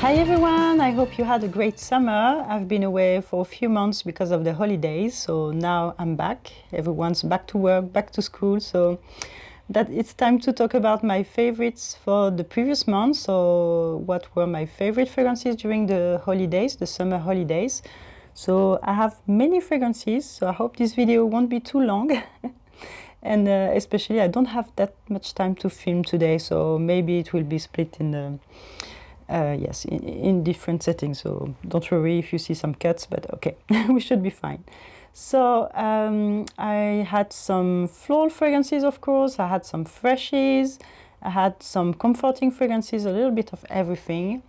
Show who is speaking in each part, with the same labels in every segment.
Speaker 1: Hi everyone, I hope you had a great summer. I've been away for a few months because of the holidays, so now I'm back. Everyone's back to work, back to school, so that it's time to talk about my favorites for the previous month. So what were my favorite fragrances during the holidays, the summer holidays. So I have many fragrances, so I hope this video won't be too long. And especially I don't have that much time to film today, so maybe it will be split in the in different settings, so don't worry if you see some cuts, but okay, we should be fine. So I had some floral fragrances, of course, I had some freshies, I had some comforting fragrances, a little bit of everything.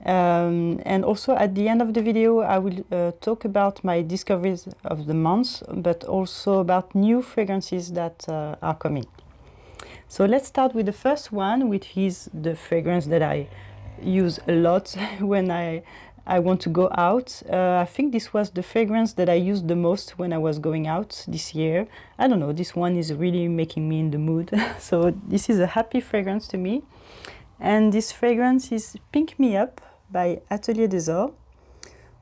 Speaker 1: And also at the end of the video I will talk about my discoveries of the month, but also about new fragrances that are coming. So let's start with the first one, which is the fragrance that I use a lot when I want to go out. I think this was the fragrance that I used the most when I was going out this year. I don't know, this one is really making me in the mood. So this is a happy fragrance to me. And this fragrance is Pink Me Up by Atelier Dior.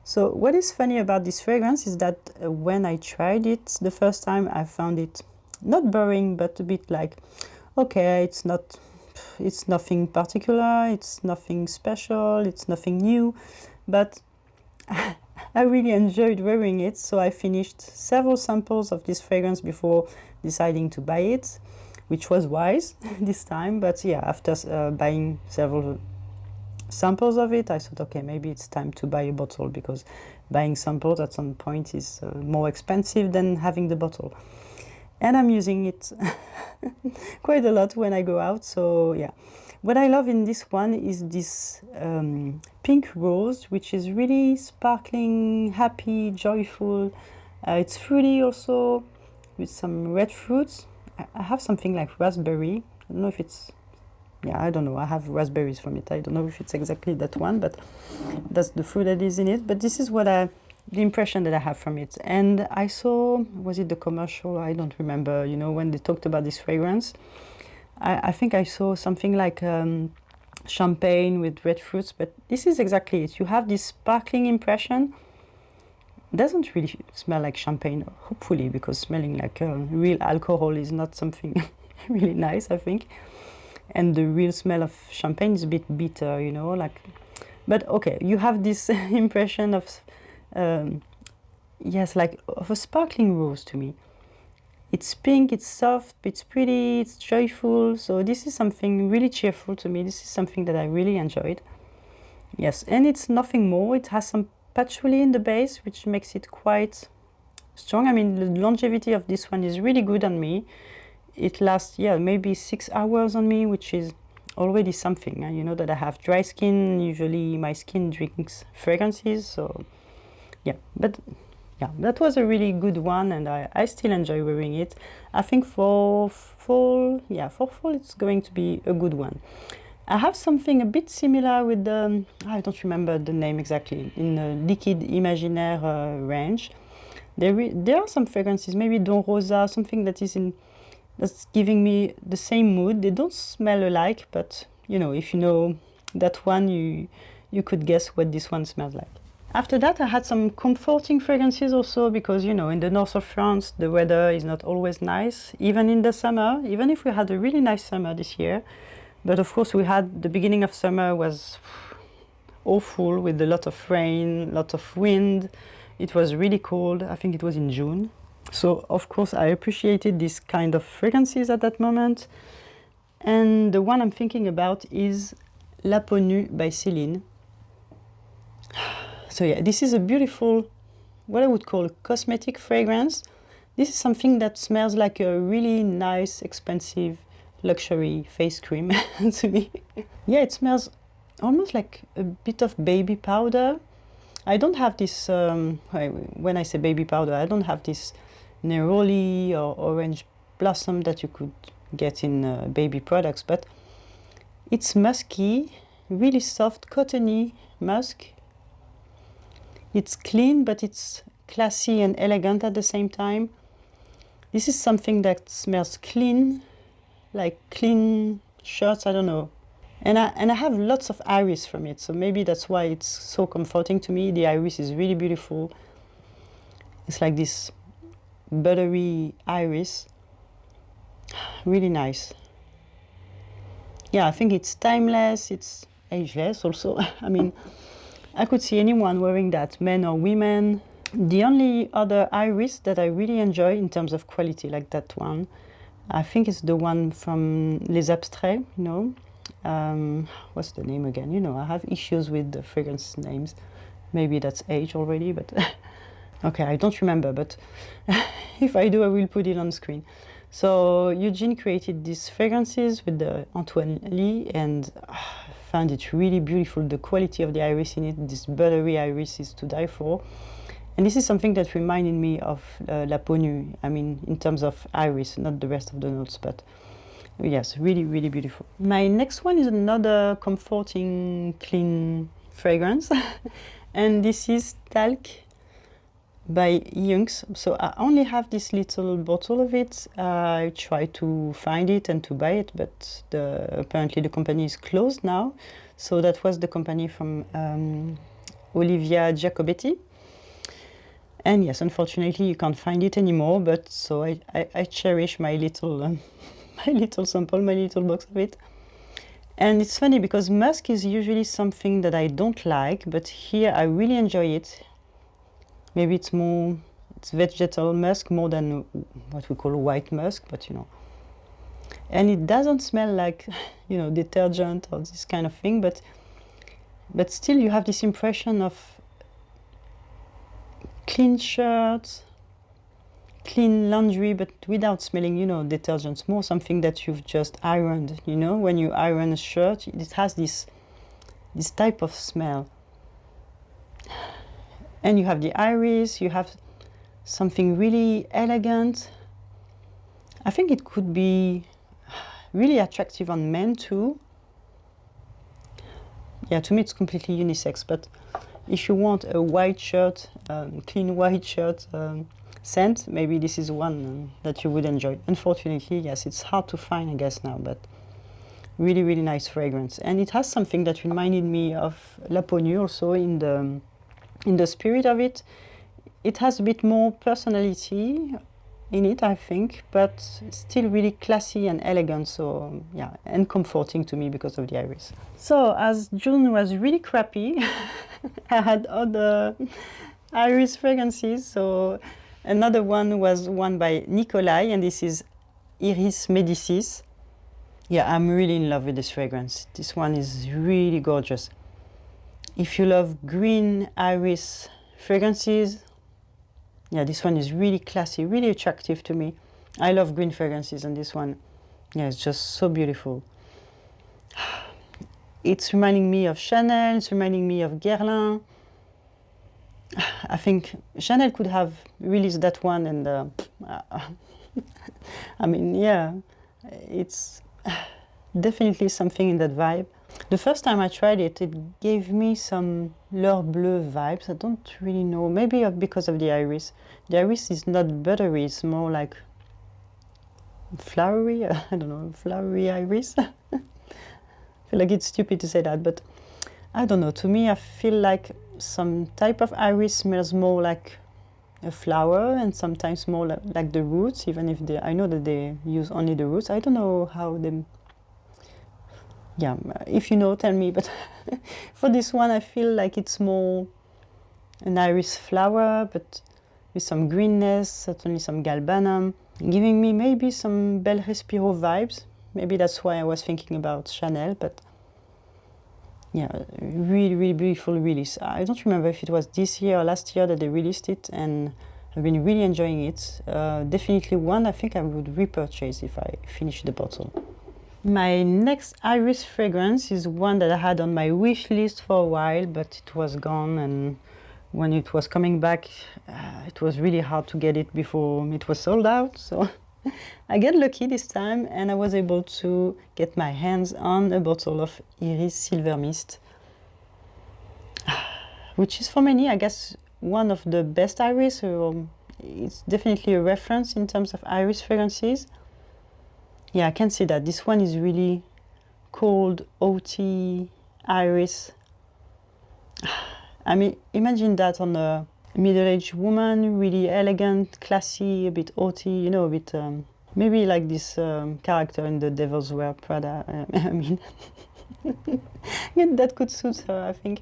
Speaker 1: So what is funny about this fragrance is that when I tried it the first time, I found it not boring, but a bit like, okay, it's nothing particular, it's nothing special, it's nothing new, but I really enjoyed wearing it, so I finished several samples of this fragrance before deciding to buy it, which was wise this time. But yeah, after buying several samples of it, I thought, okay, maybe it's time to buy a bottle, because buying samples at some point is more expensive than having the bottle. And I'm using it quite a lot when I go out, so yeah. What I love in this one is this pink rose, which is really sparkling, happy, joyful. It's fruity also, with some red fruits. I have something like raspberry. I don't know if it's, yeah, I don't know. I have raspberries from it. I don't know if it's exactly that one, but that's the fruit that is in it. But this is what the impression that I have from it. And I saw, was it the commercial? I don't remember, you know, when they talked about this fragrance. I think I saw something like champagne with red fruits, but this is exactly it. You have this sparkling impression. Doesn't really smell like champagne, hopefully, because smelling like real alcohol is not something really nice, I think. And the real smell of champagne is a bit bitter, you know, like, but okay, you have this impression of yes, like of a sparkling rose to me. It's pink, it's soft, it's pretty, it's joyful. So this is something really cheerful to me. This is something that I really enjoyed. Yes, and it's nothing more. It has some patchouli in the base, which makes it quite strong. I mean, the longevity of this one is really good on me. It lasts, yeah, maybe 6 hours on me, which is already something. You know that I have dry skin. Usually my skin drinks fragrances, so yeah, but yeah, that was a really good one, and I still enjoy wearing it. I think for fall, yeah, for fall it's going to be a good one. I have something a bit similar with the, I don't remember the name exactly, in the Liquide Imaginaire range. There are some fragrances, maybe Don Rosa, something that is in, that's giving me the same mood. They don't smell alike, but you know, if you know that one, you could guess what this one smells like. After that, I had some comforting fragrances also, because, you know, in the north of France, the weather is not always nice, even in the summer, even if we had a really nice summer this year. But of course, we had, the beginning of summer was awful, with a lot of rain, a lot of wind. It was really cold. I think it was in June. So, of course, I appreciated this kind of fragrances at that moment. And the one I'm thinking about is La Peau Nue by Celine. So yeah, this is a beautiful, what I would call a cosmetic fragrance. This is something that smells like a really nice, expensive, luxury face cream to me. Yeah, it smells almost like a bit of baby powder. I don't have this, when I say baby powder, I don't have this Neroli or orange blossom that you could get in baby products, but it's musky, really soft, cottony musk. It's clean, but it's classy and elegant at the same time. This is something that smells clean, like clean shirts, I don't know. And I have lots of iris from it, so maybe that's why it's so comforting to me. The iris is really beautiful. It's like this buttery iris, really nice. Yeah, I think it's timeless, it's ageless also. I mean, I could see anyone wearing that, men or women. The only other iris that I really enjoy in terms of quality, like that one, I think it's the one from Les Abstraits, you know. What's the name again? You know, I have issues with the fragrance names. Maybe that's age already, but okay, I don't remember, but if I do, I will put it on screen. So Eugene created these fragrances with the Antoine Lee, and I found it really beautiful. The quality of the iris in it, this buttery iris, is to die for. And this is something that reminded me of La Peau Nue. I mean, in terms of iris, not the rest of the notes, but yes, really, really beautiful. My next one is another comforting, clean fragrance. And this is Talc by Iunx. So I only have this little bottle of it. I tried to find it and to buy it, but apparently the company is closed now. So that was the company from Olivia Giacobetti. And yes, unfortunately, you can't find it anymore. But so I cherish my little my little sample, my little box of it. And it's funny because musk is usually something that I don't like, but here I really enjoy it. Maybe it's vegetal musk more than what we call white musk, but you know. And it doesn't smell like, you know, detergent or this kind of thing, but still you have this impression of clean shirts, clean laundry, but without smelling, you know, detergents. More something that you've just ironed, you know. When you iron a shirt, it has this type of smell. And you have the iris, you have something really elegant. I think it could be really attractive on men too. Yeah, to me it's completely unisex, but if you want a white shirt, clean white shirt scent, maybe this is one that you would enjoy. Unfortunately, yes, it's hard to find, I guess, now, but really, really nice fragrance. And it has something that reminded me of La Peau Nue also in the spirit of it. It has a bit more personality in it, I think, but still really classy and elegant, so yeah, and comforting to me because of the iris. So as June was really crappy, I had other iris fragrances. So another one was one by Nicolai, and this is Iris Medicis. Yeah, I'm really in love with this fragrance. This one is really gorgeous. If you love green iris fragrances, yeah, this one is really classy, really attractive to me. I love green fragrances, and this one, yeah, it's just so beautiful. It's reminding me of Chanel, it's reminding me of Guerlain. I think Chanel could have released that one, and I mean, yeah, it's definitely something in that vibe. The first time I tried it, it gave me some L'Heure Bleue vibes. I don't really know, maybe because of the iris. The iris is not buttery, it's more like flowery, I don't know, flowery iris. I feel like it's stupid to say that, but I don't know. To me, I feel like some type of iris smells more like a flower and sometimes more like the roots, even if I know that they use only the roots. I don't know how they... Yeah, if you know, tell me, but for this one, I feel like it's more an iris flower, but with some greenness, certainly some galbanum, giving me maybe some Belle Respiro vibes. Maybe that's why I was thinking about Chanel, but yeah, really, really beautiful release. I don't remember if it was this year or last year that they released it, and I've been really enjoying it. Definitely one I think I would repurchase if I finish the bottle. My next iris fragrance is one that I had on my wish list for a while, but it was gone, and when it was coming back, it was really hard to get it before it was sold out. So I got lucky this time, and I was able to get my hands on a bottle of Iris Silver Mist, which is for many, I guess, one of the best iris. It's definitely a reference in terms of iris fragrances. Yeah, I can see that. This one is really cold, oaty iris. I mean, imagine that on a middle-aged woman, really elegant, classy, a bit oaty, you know, a bit maybe like this character in The Devil's Wear Prada. I mean, yeah, that could suit her, I think.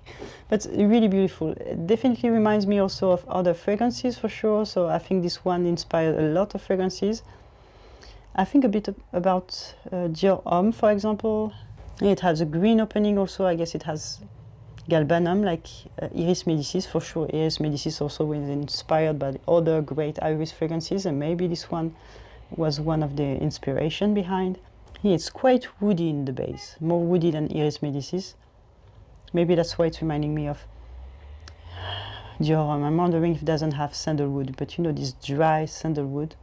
Speaker 1: But really beautiful. It definitely reminds me also of other fragrances for sure. So I think this one inspired a lot of fragrances. I think a bit about Dior Homme, for example. It has a green opening also. I guess it has galbanum, like Iris Medicis, for sure. Iris Medicis also was inspired by the other great iris fragrances, and maybe this one was one of the inspiration behind. Yeah, it's quite woody in the base, more woody than Iris Medicis. Maybe that's why it's reminding me of Dior Homme. I'm wondering if it doesn't have sandalwood, but you know, this dry sandalwood.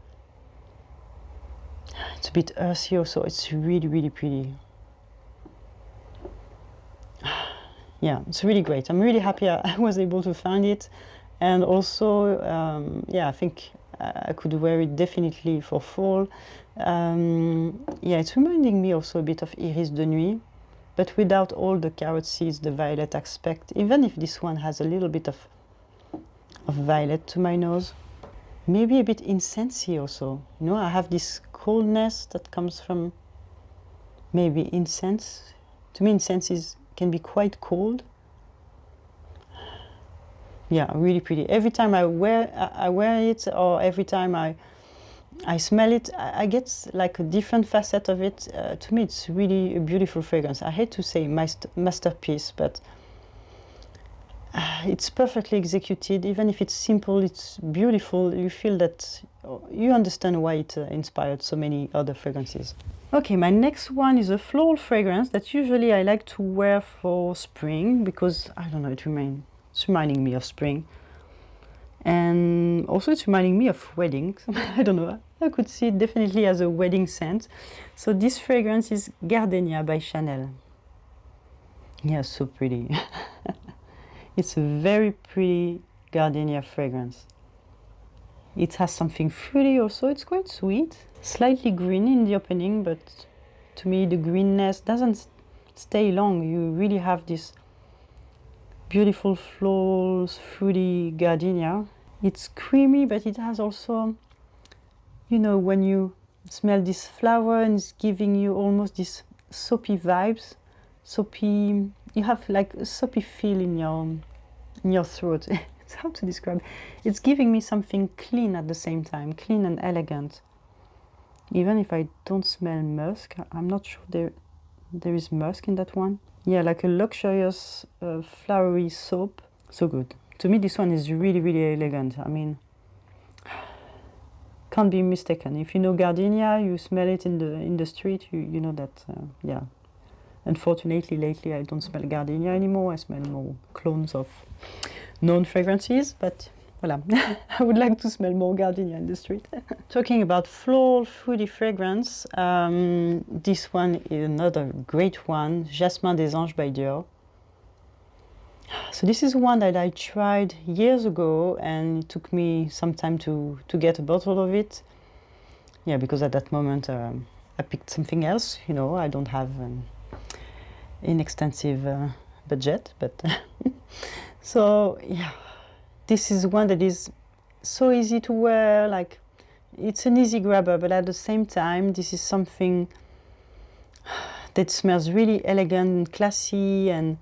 Speaker 1: It's a bit earthy also. It's really, really pretty. Yeah, it's really great. I'm really happy I was able to find it. And also, yeah, I think I could wear it definitely for fall. Yeah, it's reminding me also a bit of Iris de Nuit, but without all the carrot seeds, the violet aspect, even if this one has a little bit of violet to my nose. Maybe a bit incensey also. You know, I have this coldness that comes from maybe incense. To me, incense can be quite cold. Yeah, really pretty. Every time I wear it, or every time I smell it, I get like a different facet of it. To me, it's really a beautiful fragrance. I hate to say masterpiece, but it's perfectly executed. Even if it's simple, it's beautiful. You feel that you understand why it inspired so many other fragrances. Okay, my next one is a floral fragrance that usually I like to wear for spring because, I don't know, it's reminding me of spring. And also it's reminding me of weddings. I don't know, I could see it definitely as a wedding scent. So this fragrance is Gardenia by Chanel. Yeah, so pretty. It's a very pretty Gardenia fragrance. It has something fruity also, it's quite sweet. Slightly green in the opening, but to me the greenness doesn't stay long. You really have this beautiful florals, fruity gardenia. It's creamy, but it has also, you know, when you smell this flower and it's giving you almost this soapy vibes. Soapy, you have like a soapy feel in your throat. It's hard to describe. It's giving me something clean at the same time, clean and elegant. Even if I don't smell musk, I'm not sure there is musk in that one. Yeah, like a luxurious flowery soap. So good. To me, this one is really, really elegant. I mean, can't be mistaken. If you know Gardenia, you smell it in the street, you know that, yeah. Unfortunately, lately I don't smell Gardenia anymore. I smell more clones of known fragrances, but voilà. I would like to smell more Gardenia in the street. Talking about floral, fruity fragrance, this one is another great one, Jasmin des Anges by Dior. So this is one that I tried years ago, and it took me some time to get a bottle of it. Yeah, because at that moment I picked something else. You know, I don't have an inextensive budget, but so yeah, this is one that is so easy to wear. Like, it's an easy grabber, but at the same time, this is something that smells really elegant and classy and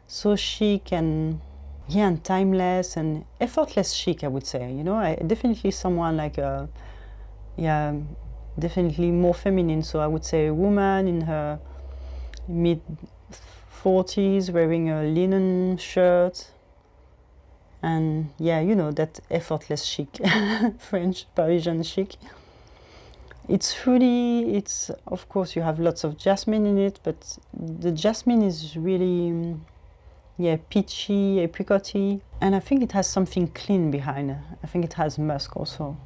Speaker 1: so chic and, yeah, and timeless and effortless chic, I would say. You know, definitely someone like yeah, definitely more feminine. So I would say a woman in her mid-40s wearing a linen shirt. And yeah, you know, that effortless chic, French, Parisian chic. It's fruity, it's, of course, you have lots of jasmine in it, but the jasmine is really, yeah, peachy, apricoty. And I think it has something clean behind. I think it has musk also.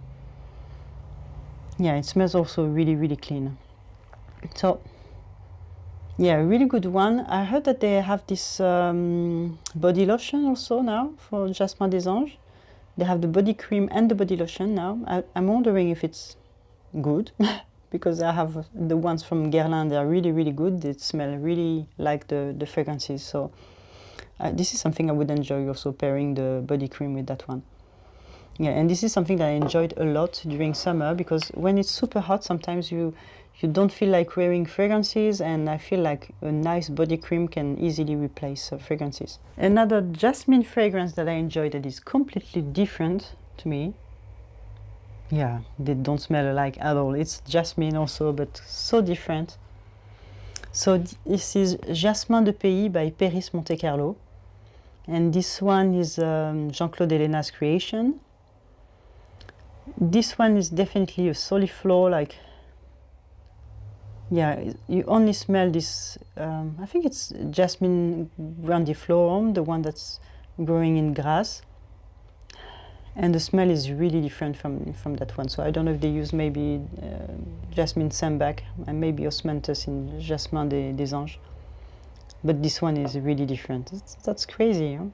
Speaker 1: Yeah, it smells also really, really clean. So, yeah, really good one. I heard that they have this body lotion also now for Jasmin des Anges. They have the body cream and the body lotion now. I'm wondering if it's good, because I have the ones from Guerlain. They are really, really good. They smell really like the fragrances. So this is something I would enjoy also, pairing the body cream with that one. Yeah, and this is something that I enjoyed a lot during summer, because when it's super hot, sometimes you don't feel like wearing fragrances, and I feel like a nice body cream can easily replace fragrances. Another jasmine fragrance that I enjoy that is completely different to me. Yeah, they don't smell alike at all. It's jasmine also, but so different. So this is Jasmin de Pays by Perris Monte Carlo. And this one is Jean-Claude Helléna's creation. This one is definitely a soliflor, like, yeah, you only smell this, I think it's Jasmine grandiflorum, the one that's growing in grass. And the smell is really different from that one. So I don't know if they use maybe Jasmine Sambac and maybe Osmanthus in Jasmin des Anges. But this one is really different. That's crazy, huh?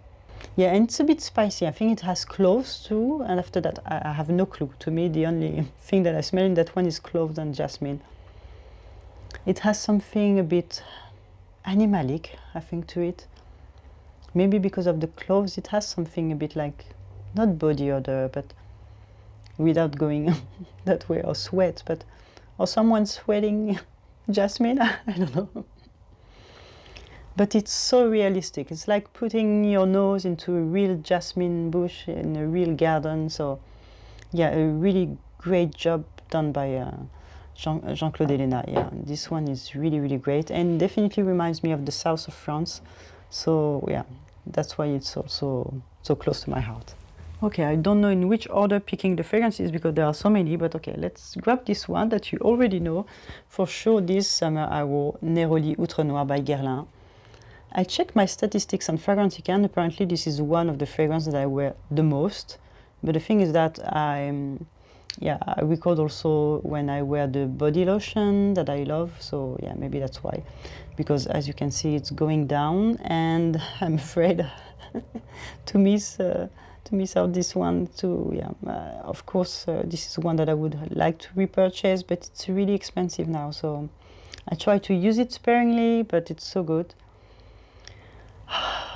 Speaker 1: Yeah, and it's a bit spicy. I think it has cloves too, and after that I have no clue. To me, the only thing that I smell in that one is cloves and jasmine. It has something a bit animalic, I think, to it. Maybe because of the cloves, it has something a bit like, not body odor, but without going that way, or sweat, but, or someone sweating jasmine, I don't know. But it's so realistic. It's like putting your nose into a real jasmine bush in a real garden. So, yeah, a really great job done by Jean-Claude Helléna. Yeah, this one is really, really great, and definitely reminds me of the south of France. So, yeah, that's why it's also so close to my heart. Okay, I don't know in which order picking the fragrances because there are so many, but okay, let's grab this one that you already know. For sure, this summer I wore Neroli Outrenoir by Guerlain. I checked my statistics on Fragrantica, and apparently this is one of the fragrances that I wear the most. But the thing is that I record also when I wear the body lotion that I love. So yeah, maybe that's why. Because as you can see, it's going down, and I'm afraid to miss out this one too. Yeah, of course, this is one that I would like to repurchase, but it's really expensive now. So I try to use it sparingly, but it's so good.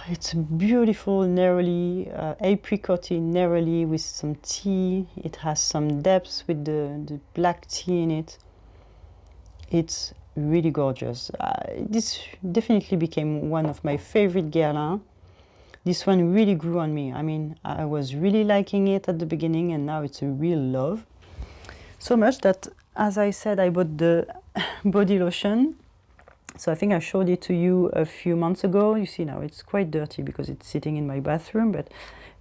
Speaker 1: It's a beautiful Neroli, apricotty Neroli with some tea. It has some depth with the black tea in it. It's really gorgeous. This definitely became one of my favorite Guerlain. This one really grew on me. I mean, I was really liking it at the beginning, and now it's a real love. So much that, as I said, I bought the body lotion. So I think I showed it to you a few months ago. You see now it's quite dirty because it's sitting in my bathroom,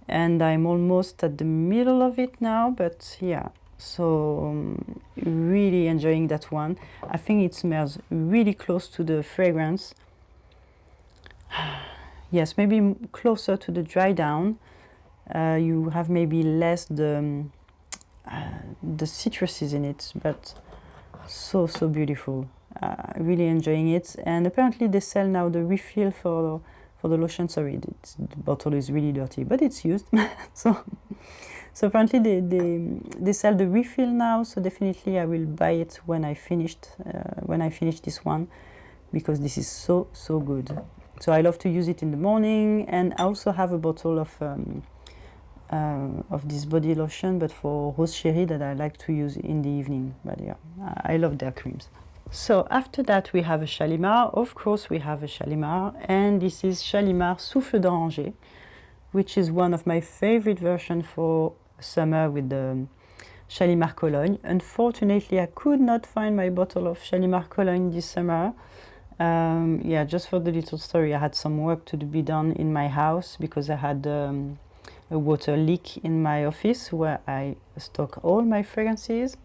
Speaker 1: and I'm almost at the middle of it now, but yeah. So really enjoying that one. I think it smells really close to the fragrance. Yes, maybe closer to the dry down. You have maybe less the citruses in it, but so beautiful. Really enjoying it, and apparently they sell now the refill for the lotion. Sorry, the bottle is really dirty, but it's used. so apparently they sell the refill now. So definitely I will buy it when I finish this one, because this is so good. So I love to use it in the morning, and I also have a bottle of this body lotion, but for Rose Chérie, that I like to use in the evening. But yeah, I love their creams. So after that we have a Shalimar. Of course we have a Shalimar, and this is Shalimar Souffle d'Oranger, which is one of my favorite versions for summer with the Shalimar cologne. Unfortunately, I could not find my bottle of Shalimar cologne this summer. Yeah, just for the little story, I had some work to be done in my house because I had a water leak in my office where I stock all my fragrances.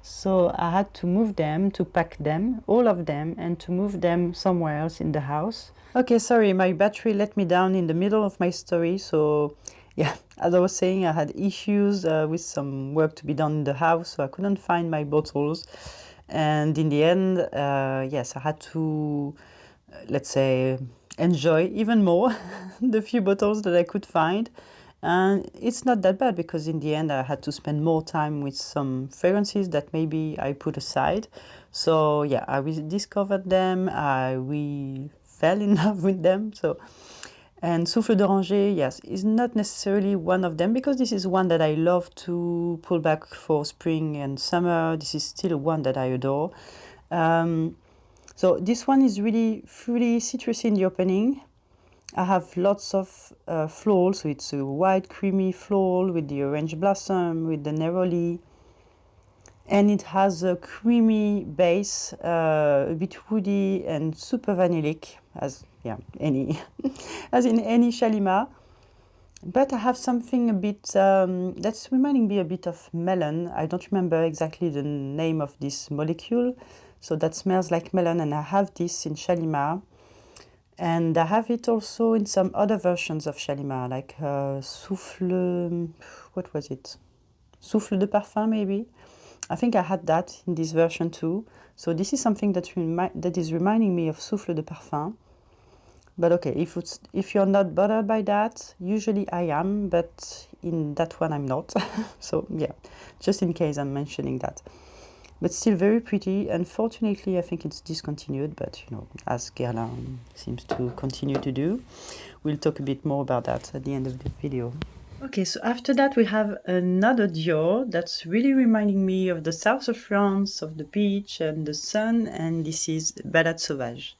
Speaker 1: So I had to move them, to pack them, all of them, and to move them somewhere else in the house. Okay, sorry, my battery let me down in the middle of my story. So yeah, as I was saying, I had issues with some work to be done in the house, so I couldn't find my bottles. And in the end, yes, I had to, let's say, enjoy even more the few bottles that I could find. And it's not that bad because in the end I had to spend more time with some fragrances that maybe I put aside. So yeah, I rediscovered them, we fell in love with them. So, and souffle d'oranger, yes, is not necessarily one of them because this is one that I love to pull back for spring and summer. This is still one that I adore. So this one is really fruity, citrusy in the opening. I have lots of floral, so it's a white creamy floral with the orange blossom, with the Neroli. And it has a creamy base, a bit woody and super vanillic, as as in any Shalimar. But I have something a bit that's reminding me a bit of melon. I don't remember exactly the name of this molecule, so that smells like melon, and I have this in Shalimar. And I have it also in some other versions of Shalimar, like souffle, what was it? Souffle de parfum, maybe. I think I had that in this version too. So this is something that is reminding me of souffle de parfum. But okay, if you're not bothered by that, usually I am, but in that one I'm not. So yeah, just in case I'm mentioning that. But still very pretty. Unfortunately, I think it's discontinued, but you know, as Guerlain seems to continue to do. We'll talk a bit more about that at the end of the video. Okay, so after that we have another Dior that's really reminding me of the south of France, of the beach and the sun, and this is Balade sauvage.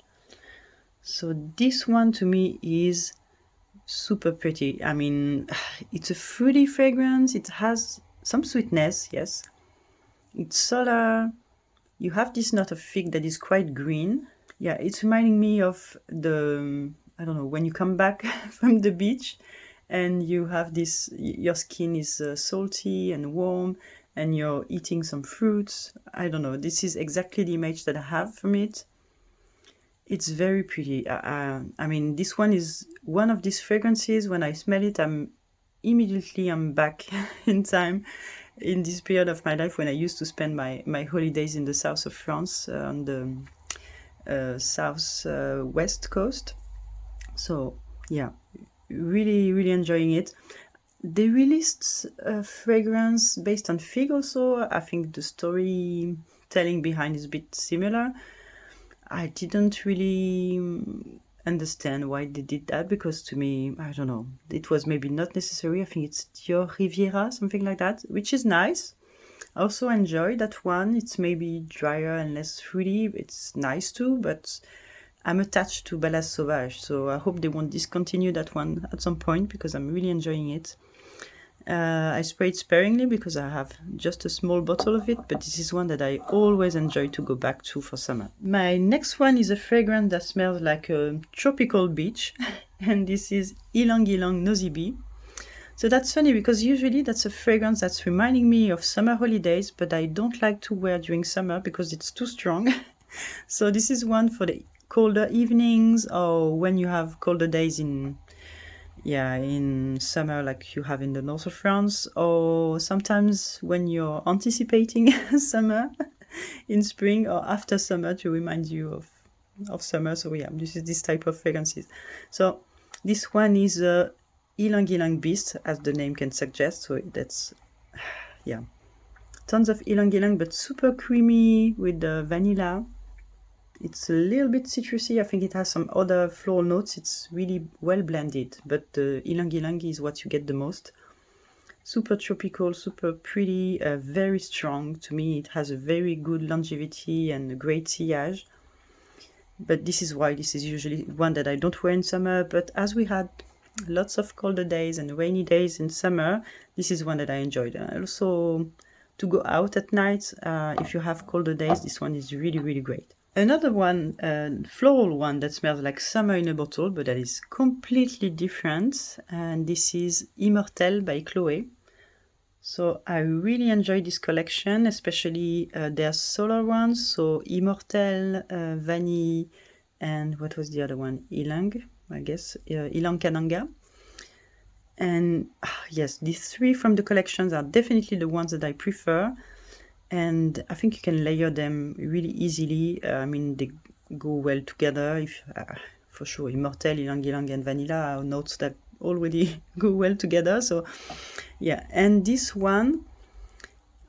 Speaker 1: So this one to me is super pretty. I mean, it's a fruity fragrance, it has some sweetness, yes. It's solar. You have this note of fig that is quite green. Yeah, it's reminding me of the, I don't know, when you come back from the beach and you have this, your skin is salty and warm and you're eating some fruits. I don't know, this is exactly the image that I have from it. It's very pretty. I mean, this one is one of these fragrances. When I smell it, I'm back in time, in this period of my life when I used to spend my holidays in the south of France, on the south west coast. So yeah, really enjoying it. They released a fragrance based on fig also. I think the storytelling behind is a bit similar. I didn't really understand why they did that, because to me, I don't know, it was maybe not necessary. I think it's Dior Riviera, something like that, which is nice. I also enjoy that one. It's maybe drier and less fruity. It's nice too, but I'm attached to Balade Sauvage, so I hope they won't discontinue that one at some point because I'm really enjoying it. I sprayed sparingly because I have just a small bottle of it, but this is one that I always enjoy to go back to for summer. My next one is a fragrance that smells like a tropical beach, and this is Ylang Nosy Bee. So that's funny because usually that's a fragrance that's reminding me of summer holidays, but I don't like to wear during summer because it's too strong. So this is one for the colder evenings or when you have colder days in summer, like you have in the north of France, or sometimes when you're anticipating summer in spring or after summer to remind you of summer. So yeah, this is this type of fragrances. So this one is a Ylang Beast, as the name can suggest. So that's, yeah, tons of Ylang, but super creamy with the vanilla. It's a little bit citrusy. I think it has some other floral notes. It's really well blended, but the Ylang is what you get the most. Super tropical, super pretty, very strong. To me, it has a very good longevity and a great sillage. But this is why this is usually one that I don't wear in summer. But as we had lots of colder days and rainy days in summer, this is one that I enjoyed. Also, to go out at night, if you have colder days, this one is really great. Another one, floral one that smells like summer in a bottle, but that is completely different. And this is Immortelle by Chloé. So I really enjoy this collection, especially their solar ones. So Immortelle, Vanille, and what was the other one? Ylang, I guess. Ylang Kananga. And yes, these three from the collections are definitely the ones that I prefer. And I think you can layer them really easily. I mean, they go well together. For sure, Immortelle, Ylang, and Vanilla are notes that already go well together. So yeah, and this one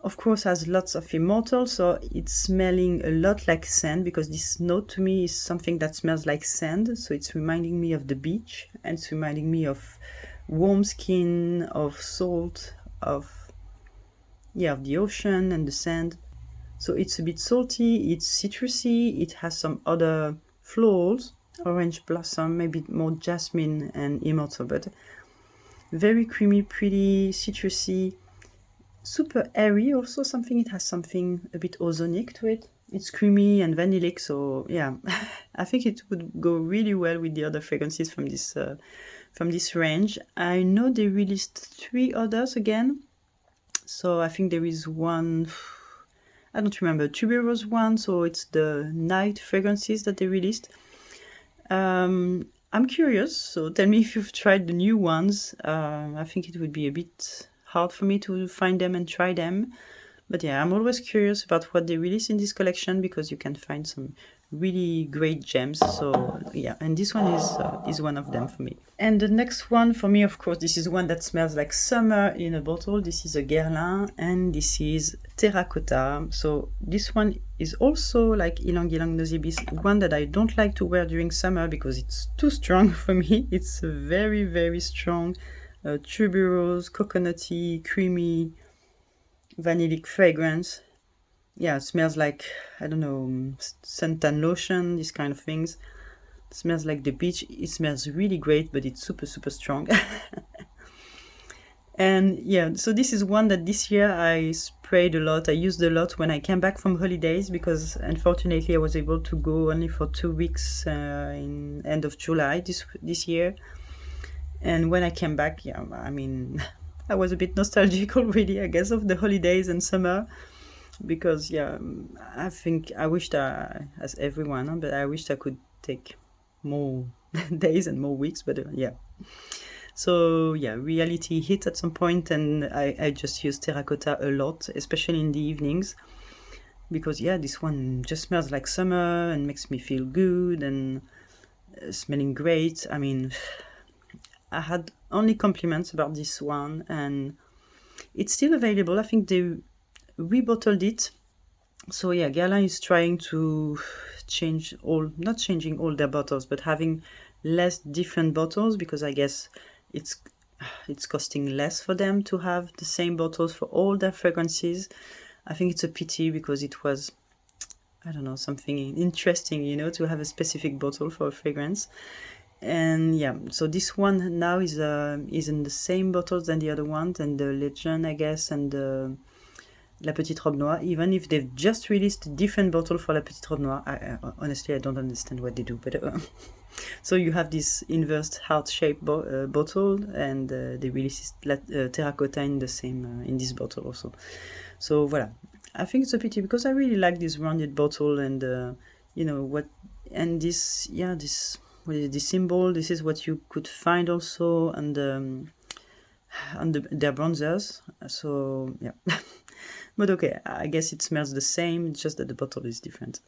Speaker 1: of course has lots of Immortelle, so it's smelling a lot like sand, because this note to me is something that smells like sand, so it's reminding me of the beach, and it's reminding me of warm skin, of salt, of the ocean and the sand. So it's a bit salty, it's citrusy, it has some other florals, orange blossom, maybe more jasmine and Immortelle, but very creamy, pretty, citrusy, super airy also. It has something a bit ozonic to it. It's creamy and vanillic, so yeah, I think it would go really well with the other fragrances from this range. I know they released 3 others again, so I think there is one, I don't remember, tuberose one, so it's the night fragrances that they released. I'm curious, so tell me if you've tried the new ones. I think it would be a bit hard for me to find them and try them. But yeah, I'm always curious about what they release in this collection, because you can find some really great gems. So yeah, and this one is one of them for me. And the next one for me, of course, this is one that smells like summer in a bottle. This is a Guerlain, and this is Terracotta. So this one is also like Ylang Nosy Beast, one that I don't like to wear during summer because it's too strong for me. It's a very, very strong tuberose, coconutty, creamy, vanillic fragrance. Yeah, it smells like, I don't know, suntan lotion, these kind of things. It smells like the beach. It smells really great, but it's super, super strong. And yeah, so this is one that this year I sprayed a lot. I used a lot when I came back from holidays, because unfortunately I was able to go only for 2 weeks in end of July this year. And when I came back, yeah, I mean, I was a bit nostalgic already, I guess, of the holidays and summer, because yeah, I think I wished, as everyone, but I wished I could take more days and more weeks, but yeah. So yeah, reality hit at some point, and I just use Terracotta a lot, especially in the evenings, because yeah, this one just smells like summer and makes me feel good and smelling great. I mean, I had only compliments about this one, and it's still available. I think they rebottled it. So yeah, Guerlain is trying to change not changing all their bottles, but having less different bottles, because I guess it's costing less for them to have the same bottles for all their fragrances. I think it's a pity, because it was, I don't know, something interesting, to have a specific bottle for a fragrance. And yeah, so this one now is in the same bottles than the other ones, and the Legend, I guess, and the La Petite Robe Noire, even if they've just released a different bottle for La Petite Robe Noire. Honestly, I don't understand what they do, but so you have this inverse heart-shaped bottle, and they released Terracotta in the same in this bottle also. So voilà, I think it's a pity, because I really like this rounded bottle, and and this, yeah, this, what is it, this symbol. This is what you could find also on their bronzers. So yeah. But okay, I guess it smells the same, just that the bottle is different.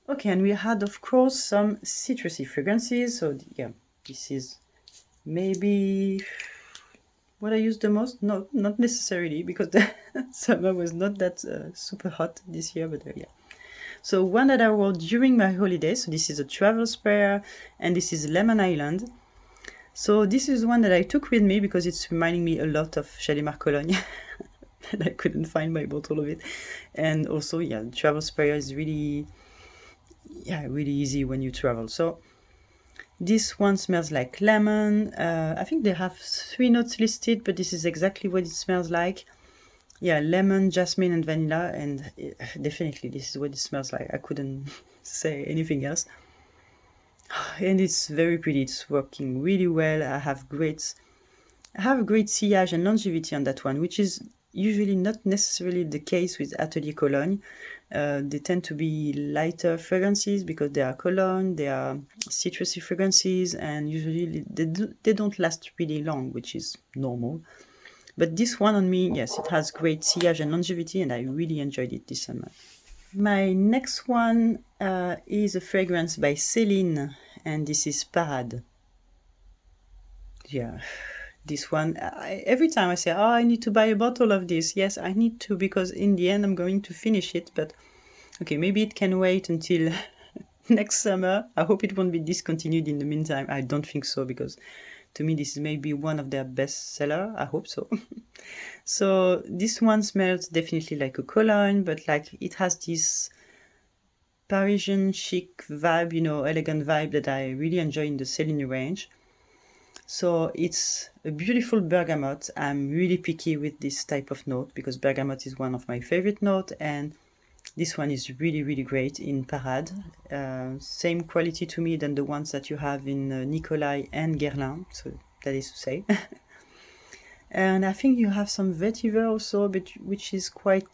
Speaker 1: Okay, and we had, of course, some citrusy fragrances. So yeah, this is maybe what I use the most. No, not necessarily, because the summer was not that super hot this year, but yeah. So one that I wore during my holidays, so this is a travel sprayer, and this is Lemon Island. So this is one that I took with me because it's reminding me a lot of Shalimar cologne. And I couldn't find my bottle of it. And also, yeah, travel sprayer is really easy when you travel. So this one smells like lemon. I think they have 3 notes listed, but this is exactly what it smells like. Yeah, lemon, jasmine, and vanilla, and definitely this is what it smells like. I couldn't say anything else. And it's very pretty. It's working really well. I have a great sillage and longevity on that one, which is usually not necessarily the case with Atelier cologne. They tend to be lighter fragrances because they are cologne, they are citrusy fragrances, and usually they don't last really long, which is normal. But this one on me, yes, it has great sillage and longevity, and I really enjoyed it this summer. My next one is a fragrance by Celine, and this is Parade. yeah, this one, every time I say, oh, I need to buy a bottle of this. Yes, I need to, because in the end I'm going to finish it. But okay, maybe it can wait until next summer. I hope it won't be discontinued in the meantime. I don't think so, because to me this is maybe one of their best seller. I hope so. So this one smells definitely like a cologne, but like it has this Parisian chic vibe, you know, elegant vibe that I really enjoy in the Celine range. So it's a beautiful bergamot. I'm really picky with this type of note because bergamot is one of my favorite notes, and this one is really, really great in Parade. Same quality to me than the ones that you have in Nicolai and Guerlain, so that is to say. And I think you have some vetiver also, but which is quite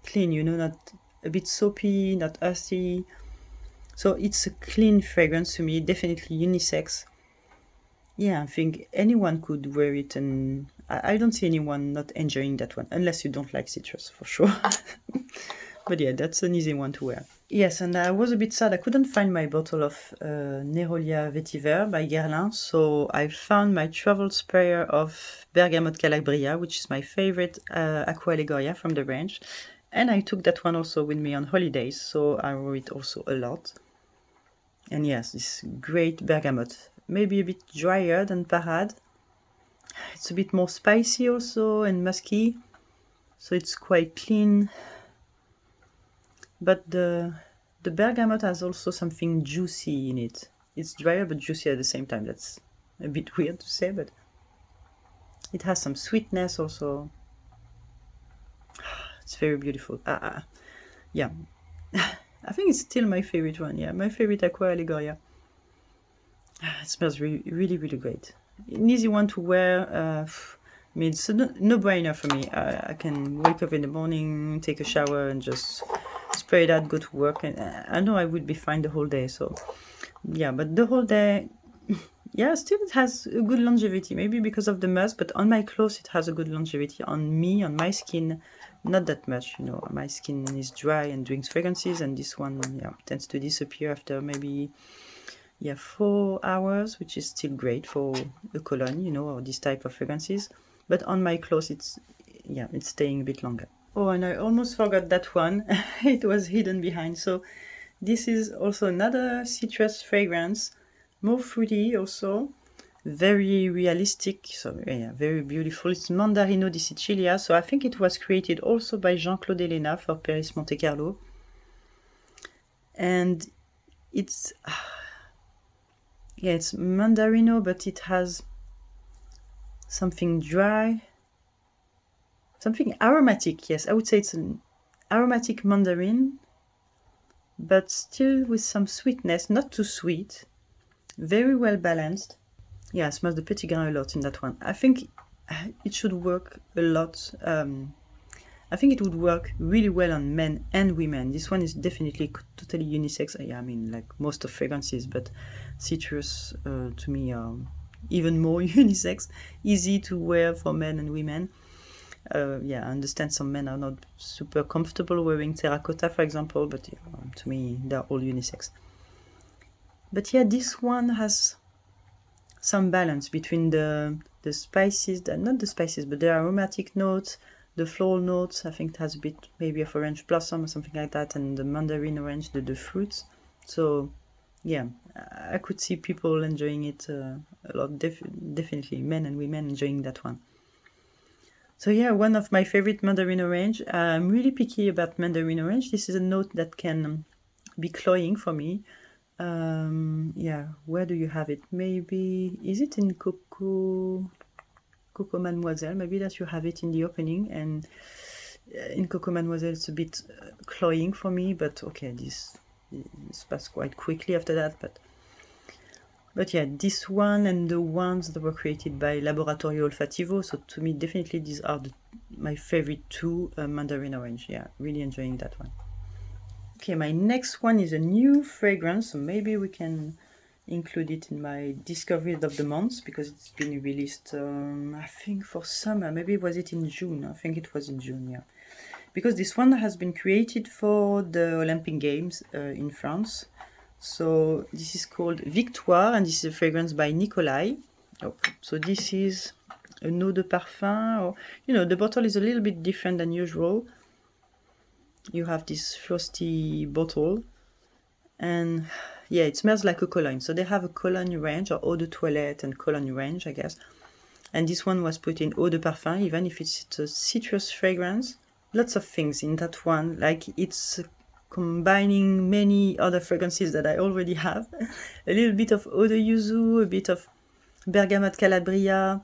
Speaker 1: clean, you know, not a bit soapy, not earthy. So it's a clean fragrance to me, definitely unisex. Yeah, I think anyone could wear it, and I don't see anyone not enjoying that one, unless you don't like citrus, for sure. But yeah, that's an easy one to wear. Yes, and I was a bit sad I couldn't find my bottle of Neroli Vetiver by Guerlain, so I found my travel sprayer of Bergamot Calabria, which is my favorite Aqua Allegoria from the range. And I took that one also with me on holidays, so I wore it also a lot. And yes, this great bergamot. Maybe a bit drier than Parade. It's a bit more spicy also and musky, so it's quite clean. But the bergamot has also something juicy in it. It's drier but juicy at the same time. That's a bit weird to say, but it has some sweetness also. It's very beautiful. Yeah. I think it's still my favorite one. Yeah, my favorite Aqua Allegoria. It smells really, really great. An easy one to wear. I mean, it's a no-brainer for me. I can wake up in the morning, take a shower, and just spray that, go to work. And I know I would be fine the whole day. So, yeah, but the whole day, yeah, still it has a good longevity. Maybe because of the musk, but on my clothes it has a good longevity. On me, on my skin, not that much. You know, my skin is dry and drinks fragrances, and this one, yeah, tends to disappear after maybe 4 hours, which is still great for a cologne, you know, or this type of fragrances. But on my clothes, it's staying a bit longer. Oh, and I almost forgot that one. It was hidden behind. So this is also another citrus fragrance, more fruity also, very realistic, so yeah, very beautiful. It's Mandarino di Sicilia. So I think it was created also by Jean-Claude Elena for Perris Monte Carlo. And it's it's Mandarino, but it has something dry, something aromatic. Yes, I would say it's an aromatic mandarin, but still with some sweetness, not too sweet, very well balanced. Yeah, it smells the petit grain a lot in that one. I think it should work a lot. I think it would work really well on men and women. This one is definitely totally unisex. Yeah, I mean, like most of fragrances, but citrus to me are even more unisex, easy to wear for men and women. Yeah, I understand some men are not super comfortable wearing terracotta, for example, but yeah, to me, they're all unisex. But yeah, this one has some balance between the spices, not the spices, but the aromatic notes, the floral notes. I think it has a bit maybe of orange blossom or something like that, and the mandarin orange, the fruits. So yeah, I could see people enjoying it a lot, definitely men and women enjoying that one. So yeah, one of my favorite mandarin orange. I'm really picky about mandarin orange. This is a note that can be cloying for me. Yeah, where do you have it? Maybe, is it in Coco Mademoiselle? Maybe that you have it in the opening, and in Coco Mademoiselle it's a bit cloying for me, but okay, this passed quite quickly after that, but yeah, this one and the ones that were created by Laboratorio Olfativo, so to me definitely these are my favorite two mandarin orange. Yeah, really enjoying that one. Okay, my next one is a new fragrance, so maybe we can include it in my discoveries of the month, because it's been released, I think for summer. Maybe was it in June? I think it was in June, yeah. Because this one has been created for the Olympic Games in France. So this is called Victoire, and this is a fragrance by Nicolai. Oh, so this is an eau de parfum, or, you know, the bottle is a little bit different than usual. You have this frosty bottle, and yeah, it smells like a cologne. So they have a cologne range, or eau de toilette and cologne range, I guess. And this one was put in eau de parfum, even if it's a citrus fragrance. Lots of things in that one, like it's combining many other fragrances that I already have. A little bit of eau de yuzu, a bit of bergamot calabria.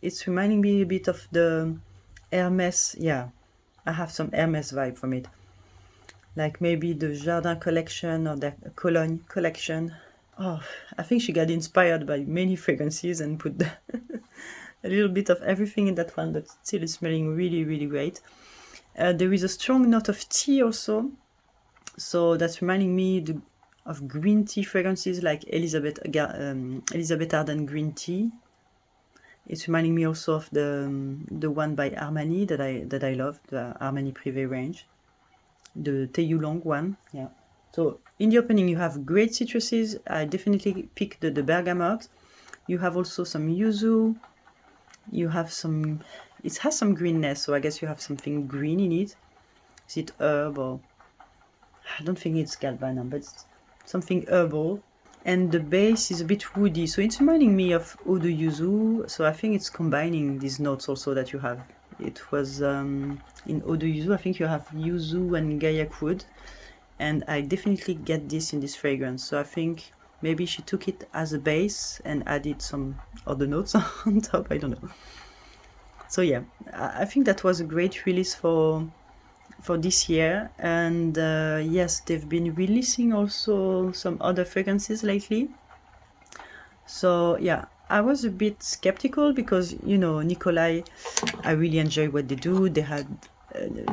Speaker 1: It's reminding me a bit of the Hermes. Yeah, I have some Hermes vibe from it. Like maybe the Jardin collection or the Cologne collection. Oh, I think she got inspired by many fragrances and put a little bit of everything in that one, but still is smelling really, really great. There is a strong note of tea also. So that's reminding me of green tea fragrances like Elizabeth Arden green tea. It's reminding me also of the one by Armani that I love, the Armani Privé range, the Ylang one. Yeah. So in the opening you have great citruses. I definitely picked the bergamot. You have also some yuzu. You have some. It has some greenness, so I guess you have something green in it. Is it herb or? I don't think it's galbanum, but it's something herbal. And the base is a bit woody, so it's reminding me of eau de yuzu. So I think it's combining these notes also that you have. It was in eau de yuzu, I think you have yuzu and gaiac wood, and I definitely get this in this fragrance. So I think maybe she took it as a base and added some other notes on top, I don't know. So yeah, I think that was a great release for this year. And yes, they've been releasing also some other fragrances lately. So yeah, I was a bit skeptical because, you know, Nicolai, I really enjoy what they do. They had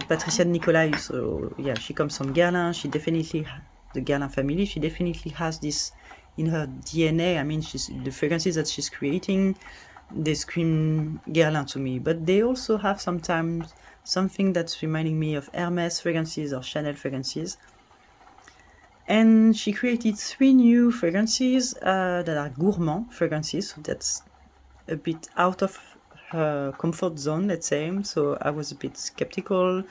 Speaker 1: Patricia Nicolai, so yeah, she comes from Guerlain. She definitely, the Guerlain family, she definitely has this in her DNA. I mean, the fragrances that she's creating, they scream Guerlain to me. But they also have sometimes something that's reminding me of Hermes fragrances or Chanel fragrances. And she created 3 new fragrances that are gourmand fragrances, so that's a bit out of her comfort zone, let's say. So I was a bit skeptical,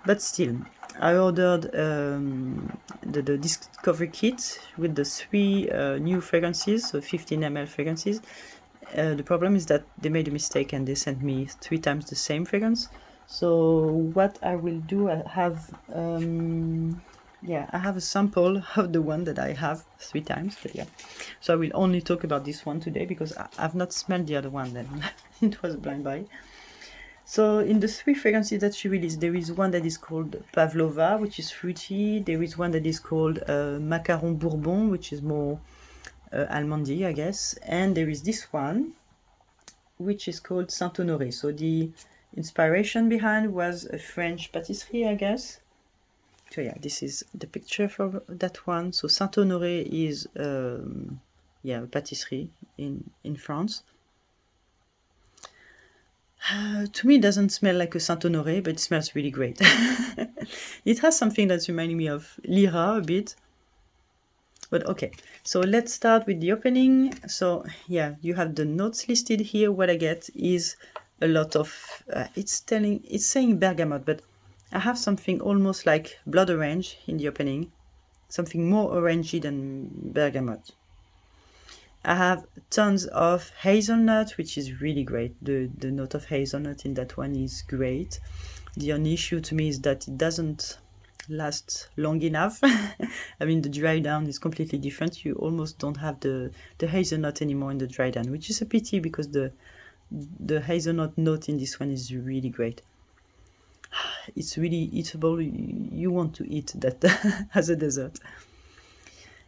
Speaker 1: but still, I ordered the discovery kit with the 3 new fragrances, so 15 ml fragrances. The problem is that they made a mistake and they sent me 3 times the same fragrance. So what I will do, I have a sample of the one that I have 3 times, but yeah. So I will only talk about this one today because I've not smelled the other one then. It was a blind buy. So in the 3 fragrances that she released, there is one that is called Pavlova, which is fruity. There is one that is called Macaron Bourbon, which is more almondy, I guess. And there is this one, which is called Sant Nor. So the inspiration behind was a French patisserie, I guess. So yeah, this is the picture for that one. So Sant Nor is a patisserie in France. To me, it doesn't smell like a Sant Nor, but it smells really great. It has something that's reminding me of Lyra a bit. But okay, so let's start with the opening. So yeah, you have the notes listed here. What I get is a lot of, it's saying bergamot, but I have something almost like blood orange in the opening. Something more orangey than bergamot. I have tons of hazelnut, which is really great. The note of hazelnut in that one is great. The only issue to me is that it doesn't last long enough. I mean, the dry down is completely different. You almost don't have the hazelnut anymore in the dry down, which is a pity because the hazelnut note in this one is really great. It's really eatable. You want to eat that as a dessert.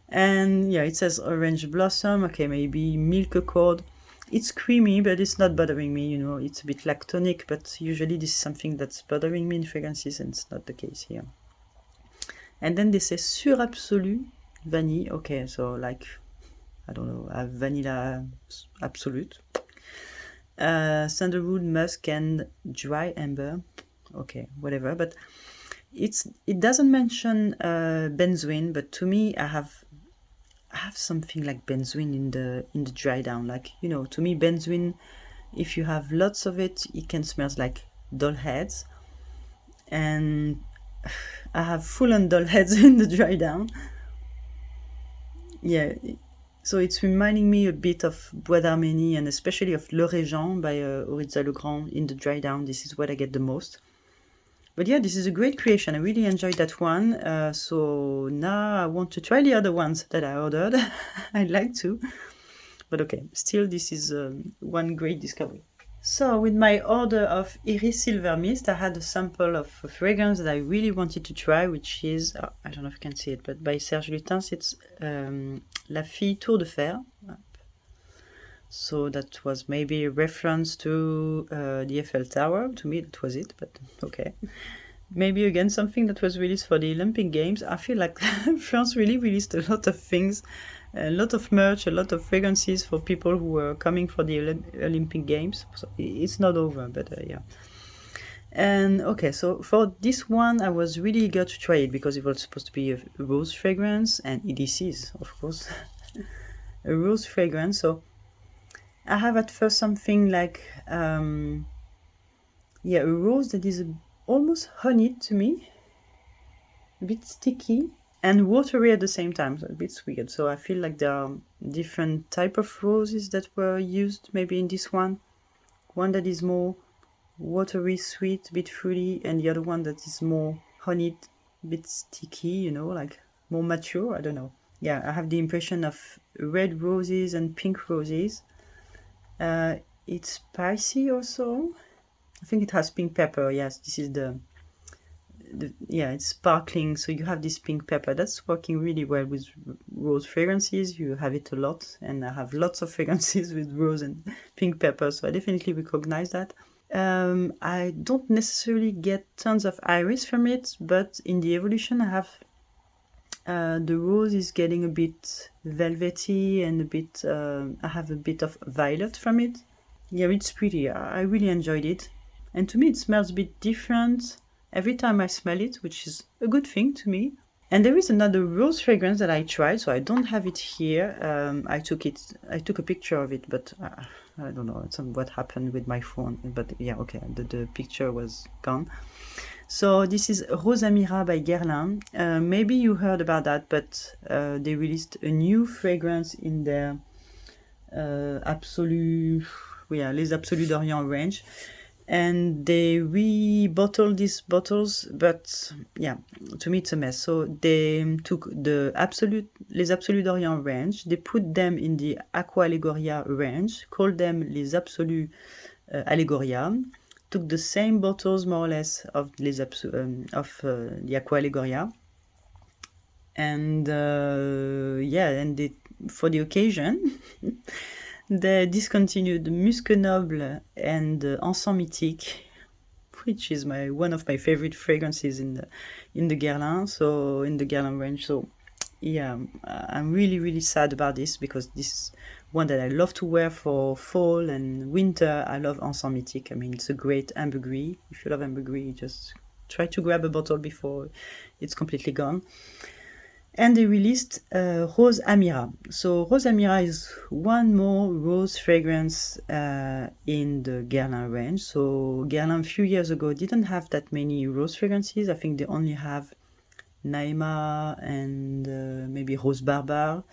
Speaker 1: And yeah, it says orange blossom. Okay, maybe milk accord. It's creamy, but it's not bothering me, you know. It's a bit lactonic, but usually this is something that's bothering me in fragrances, and it's not the case here. And then they say sur absolu vanille. Okay, so like, I don't know, a vanilla absolute. Sandalwood, musk, and dry amber. Okay, whatever. But it doesn't mention benzoin, but to me, I have something like benzoin in the dry down. Like, you know, to me, benzoin, if you have lots of it, it can smell like doll heads. And I have full-on doll heads in the dry down. Yeah, so it's reminding me a bit of Bois d'Arménie and especially of Le Régent by Oritza Legrand in the dry down. This is what I get the most. But yeah, this is a great creation. I really enjoyed that one. So now I want to try the other ones that I ordered. I'd like to. But okay, still this is one great discovery. So with my order of Iris Silver Mist, I had a sample of a fragrance that I really wanted to try, which is, I don't know if you can see it, but by Serge Lutens, it's La Fille Tour de Fer. So that was maybe a reference to the Eiffel Tower. To me, that was it, but okay. Maybe again something that was released for the Olympic Games. I feel like France really released a lot of things, a lot of merch, a lot of fragrances for people who were coming for the Olympic Games. So it's not over, but yeah. And okay, so for this one, I was really eager to try it because it was supposed to be a rose fragrance, and it is, of course, a rose fragrance. So I have at first something like, yeah, a rose that is almost honey to me, a bit sticky and watery at the same time, so a bit weird. So I feel like there are different type of roses that were used maybe in this one that is more watery, sweet, a bit fruity, and the other one that is more honeyed, a bit sticky, you know, like more mature. I don't know. Yeah, I have the impression of red roses and pink roses. It's spicy also. I think it has pink pepper. Yes, this is the yeah, it's sparkling, so you have this pink pepper. That's working really well with rose fragrances. You have it a lot, and I have lots of fragrances with rose and pink pepper, so I definitely recognize that. I don't necessarily get tons of iris from it, but in the evolution I have the rose is getting a bit velvety and a bit I have a bit of violet from it. Yeah, it's pretty. I really enjoyed it, and to me it smells a bit different every time I smell it, which is a good thing to me. And there is another rose fragrance that I tried, so I don't have it here. I took a picture of it, but I don't know what happened with my phone. But yeah, okay, the picture was gone. So this is Rose Amira by Guerlain. Maybe you heard about that, but they released a new fragrance in their Les Absolus d'Orient range. And they rebottled these bottles, but yeah, to me it's a mess. So they took Les Absolus d'Orient range, they put them in the Aqua Allegoria range, called them Les Absolus Allegoria, took the same bottles more or less of the Aqua Allegoria, and for the occasion. They discontinued Musque Noble and Encens Mythique, which is one of my favorite fragrances in the Guerlain, so in the Guerlain range. So yeah, I'm really, really sad about this because this is one that I love to wear for fall and winter. I love Encens Mythique. I mean, it's a great ambergris. If you love ambergris, just try to grab a bottle before it's completely gone. And they released Rose Amira. So Rose Amira is one more rose fragrance in the Guerlain range. So Guerlain a few years ago didn't have that many rose fragrances. I think they only have Naïma and maybe Rose Barbare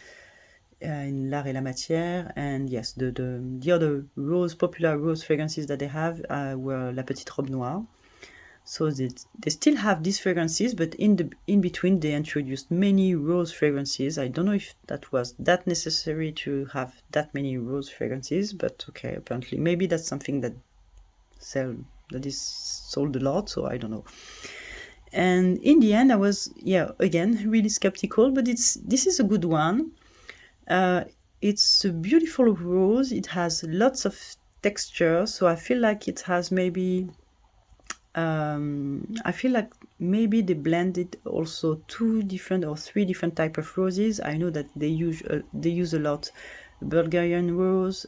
Speaker 1: in L'Art et la Matière. And yes, the other popular rose fragrances that they have were La Petite Robe Noire. So they still have these fragrances, but in between they introduced many rose fragrances. I don't know if that was that necessary to have that many rose fragrances, but okay, apparently maybe that's something that is sold a lot, so I don't know. And in the end I was again really skeptical, but this is a good one. It's a beautiful rose. It has lots of texture, so I feel like it has maybe I feel like maybe they blended also 2 different or 3 different type of roses. I know that they use a lot Bulgarian rose,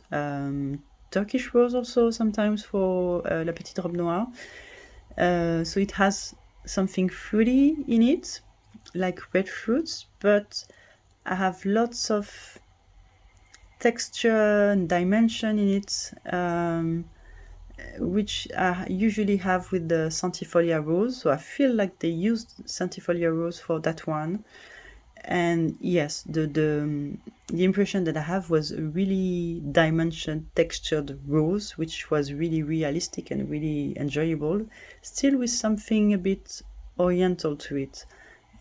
Speaker 1: Turkish rose also sometimes for La Petite Robe Noire. So it has something fruity in it, like red fruits, but I have lots of texture and dimension in it, which I usually have with the Centifolia Rose. So I feel like they used Centifolia Rose for that one. And yes, the impression that I have was a really dimension textured rose, which was really realistic and really enjoyable, still with something a bit oriental to it.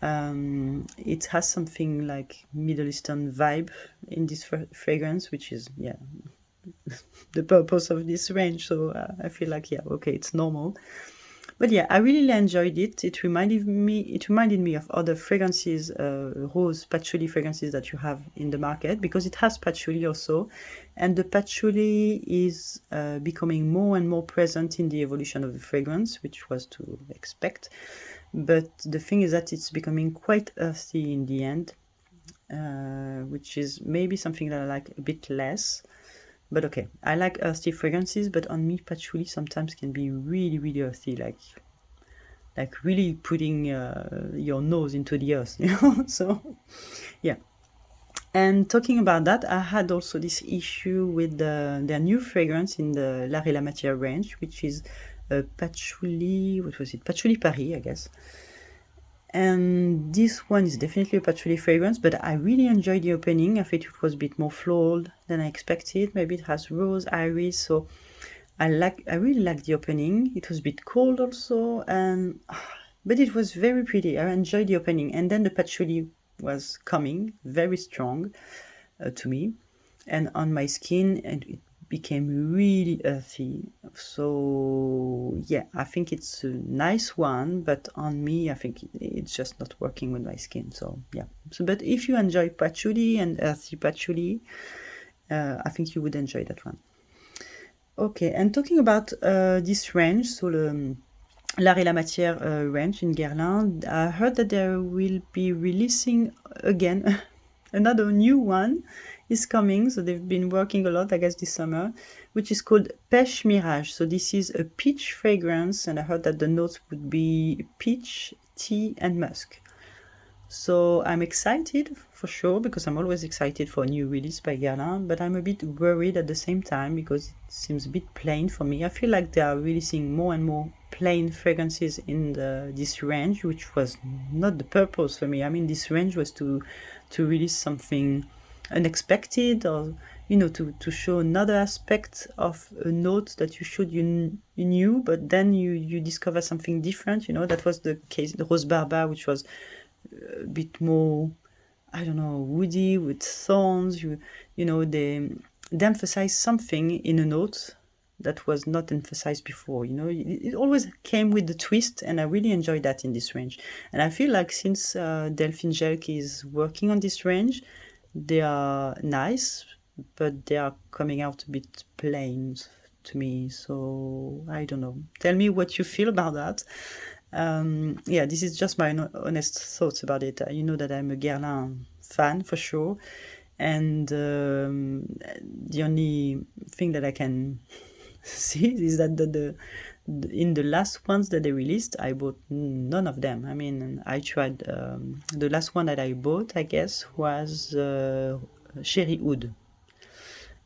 Speaker 1: It has something like Middle Eastern vibe in this fragrance, which is, yeah, the purpose of this range. So I feel like, yeah, okay, it's normal. But yeah, I really enjoyed it. It reminded me of other fragrances, rose patchouli fragrances that you have in the market, because it has patchouli also, and the patchouli is becoming more and more present in the evolution of the fragrance, which was to expect. But the thing is that it's becoming quite earthy in the end, which is maybe something that I like a bit less. But okay, I like earthy fragrances, but on me, patchouli sometimes can be really, really earthy, like really putting your nose into the earth, you know? So, yeah. And talking about that, I had also this issue with their new fragrance in the L'Art et la Matière range, which is patchouli, what was it? Patchouli Paris, I guess. And this one is definitely a patchouli fragrance, but I really enjoyed the opening. I think it was a bit more floral than I expected. Maybe it has rose, iris, so I really like the opening. It was a bit cold also, but it was very pretty. I enjoyed the opening, and then the patchouli was coming very strong to me, and on my skin, and it became really earthy. So yeah, I think it's a nice one, but on me, I think it's just not working with my skin. So yeah. So, but if you enjoy patchouli and earthy patchouli, I think you would enjoy that one. Okay, and talking about this range, so the L'Art et la Matière range in Guerlain, I heard that they will be releasing again another new one is coming. So they've been working a lot, I guess, this summer, which is called Pêche Mirage. So this is a peach fragrance, and I heard that the notes would be peach, tea, and musk. So I'm excited for sure, because I'm always excited for a new release by Guerlain, but I'm a bit worried at the same time because it seems a bit plain for me. I feel like they are releasing more and more plain fragrances in this range, which was not the purpose for me. I mean, this range was to release something unexpected, or to show another aspect of a note that you knew, but then you discover something different. That was the case, the Rose Barba, which was a bit more, I don't know, woody with thorns. They emphasize something in a note that was not emphasized before. It always came with the twist, and I really enjoyed that in this range. And I feel like since Delphine Jelk is working on this range, they are nice, but they are coming out a bit plain to me. So I don't know. Tell me what you feel about that. Yeah, this is just my honest thoughts about it. You know that I'm a Guerlain fan for sure, and the only thing that I can see is that in the last ones that they released, I bought none of them. I mean, I tried the last one that I bought, I guess, was Cherry Oud,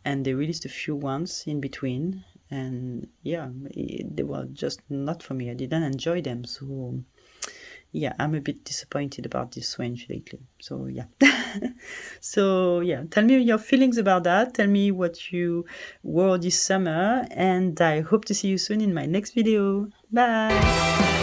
Speaker 1: and they released a few ones in between. And yeah, they were just not for me. I didn't enjoy them. So yeah, I'm a bit disappointed about this range lately. So yeah. So yeah, tell me your feelings about that. Tell me what you wore this summer. And I hope to see you soon in my next video. Bye!